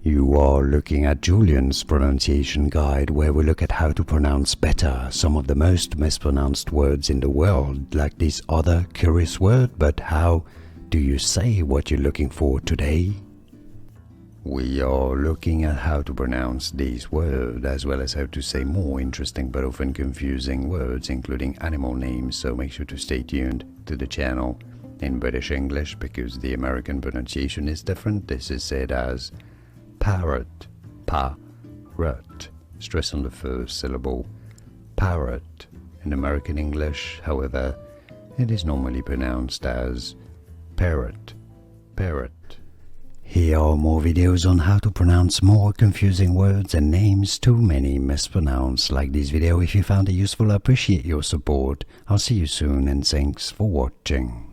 You are looking at Julian's pronunciation guide, where we look at how to pronounce better some of the most mispronounced words in the world, like this other curious word. But how do you say what you're looking for today? We are looking at how to pronounce these words, as well as how to say more interesting but often confusing words, including animal names, so make sure to stay tuned to the channel in British English, because the American pronunciation is different. This is said as parrot, parrot, stress on the first syllable, parrot. In American English, however, it is normally pronounced as parrot, parrot. Here are more videos on how to pronounce more confusing words and names too many mispronounced. Like this video if you found it useful. I appreciate your support. I'll see you soon, and thanks for watching.